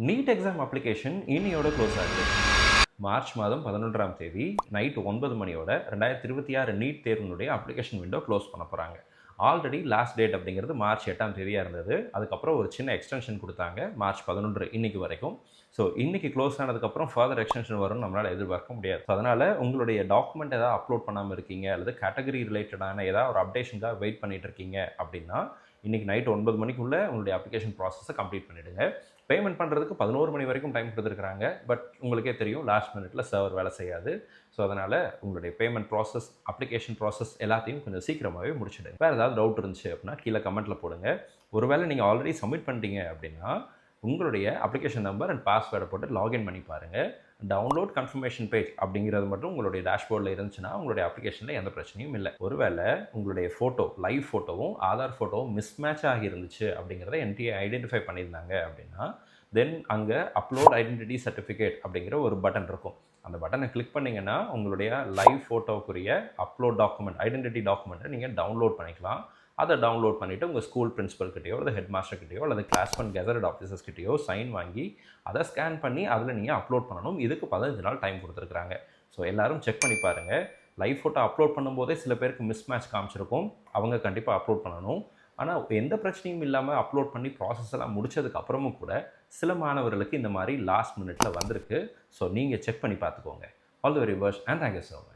NEET exam application இன்னையோட close ஆகுது. March மாதம் 11ஆம் தேதி நைட் 9 மணியோட 2026 நீட் தேர்வினுடைய அப்ளிகேஷன் விண்டோ க்ளோஸ் பண்ண போகிறாங்க. ஆல்ரெடி லாஸ்ட் டேட் அப்படிங்கிறது மார்ச் 8ஆம் தேதியாக இருந்தது. அதுக்கப்புறம் ஒரு சின்ன எக்ஸ்டென்ஷன் கொடுத்தாங்க மார்ச் 11 இன்னைக்கு வரைக்கும். ஸோ இன்றைக்கி க்ளோஸ் ஆனதுக்கப்புறம் ஃபர்தர் எக்ஸ்டென்ஷன் வரும்னு நம்மளால் எதிர்பார்க்க முடியாது. ஸோ அதனால் உங்களுடைய டாக்குமெண்ட் ஏதாவது அப்லோட் பண்ணாமல் இருக்கீங்க அல்லது கேட்டகரி ரிலேட்டடான ஏதாவது ஒரு அப்டேஷனுக்காக வெயிட் பண்ணிட்டு இருக்கீங்க அப்படின்னா இன்றைக்கி நைட் 9 மணிக்குள்ளே உங்களுடைய அப்ளிகேஷன் ப்ராசஸை கம்ப்ளீட் பண்ணிவிடுங்க. பேமெண்ட் பண்ணுறதுக்கு 11 மணி வரைக்கும் டைம் கொடுத்துருக்காங்க. பட் உங்களுக்கே தெரியும் லாஸ்ட் மினிட்ல சர்வர் வேலை செய்யாது. ஸோ அதனால் உங்களுடைய பேமெண்ட் ப்ராசஸ், அப்ளிகேஷன் ப்ராசஸ் எல்லாத்தையும் கொஞ்சம் சீக்கிரமாகவே முடிச்சிடுங்க. வேறு ஏதாவது டவுட் இருந்துச்சு அப்படின்னா கீழே கமெண்ட்டில் போடுங்க. ஒருவேளை நீங்கள் ஆல்ரெடி சப்மிட் பண்ணிட்டீங்க அப்படின்னா உங்களுடைய அப்ளிகேஷன் நம்பர் அண்ட் பாஸ்வேர்டை போட்டு லாகின் பண்ணி பாருங்கள். டவுன்லோட் கன்ஃபர்மேஷன் பேஜ் அப்படிங்கிறது மட்டும் உங்களுடைய டேஷ்போர்டில் இருந்துச்சுன்னா உங்களுடைய அப்ளிகேஷனில் எந்த பிரச்சனையும் இல்லை. ஒருவேளை உங்களுடைய ஃபோட்டோ, லைவ் ஃபோட்டோவும் ஆதார் ஃபோட்டோவும் மிஸ்மேட்ச் ஆகி இருந்துச்சு அப்படிங்கிறத என்டிஏ ஐடென்டிஃபை பண்ணியிருந்தாங்க அப்படின்னா தென் அங்கே அப்லோட் ஐடென்டிட்டி சர்டிஃபிகேட் அப்படிங்கிற ஒரு பட்டன் இருக்கும். அந்த பட்டனை கிளிக் பண்ணிங்கன்னா உங்களுடைய லைவ் ஃபோட்டோக்குரிய அப்லோட் டாக்குமெண்ட், ஐடென்டிட்டி டாக்குமெண்ட்டை நீங்கள் டவுன்லோட் பண்ணிக்கலாம். அதை டவுன்லோட் பண்ணிவிட்டு உங்கள் ஸ்கூல் பிரின்சிபல்கிட்டையோ அல்லது ஹெட் மாஸ்டர்கிட்டையோ அல்லது கிளாஸ் ஒன் கெசட்டட் ஆஃபீஸர்ஸ்கிட்டையோ சைன் வாங்கி அதை ஸ்கேன் பண்ணி அதில் நீங்கள் அப்லோட் பண்ணணும். இதுக்கு 15 நாள் டைம் கொடுத்துருக்குறாங்க. ஸோ எல்லோரும் செக் பண்ணி பாருங்கள். லைவ் ஃபோட்டோ அப்லோட் பண்ணும்போதே சில பேருக்கு மிஸ்மேட்ச் காமிச்சிருக்கும். அவங்க கண்டிப்பாக அப்லோட் பண்ணணும். ஆனால் எந்த பிரச்சனையும் இல்லாமல் அப்லோட் பண்ணி ப்ராசஸ் எல்லாம் முடிச்சதுக்கு அப்புறமும் கூட சில மாணவர்களுக்கு இந்த மாதிரி லாஸ்ட் மினிட்ல வந்திருக்கு. ஸோ நீங்கள் செக் பண்ணி பார்த்துக்கோங்க. All the very best and thank you so much.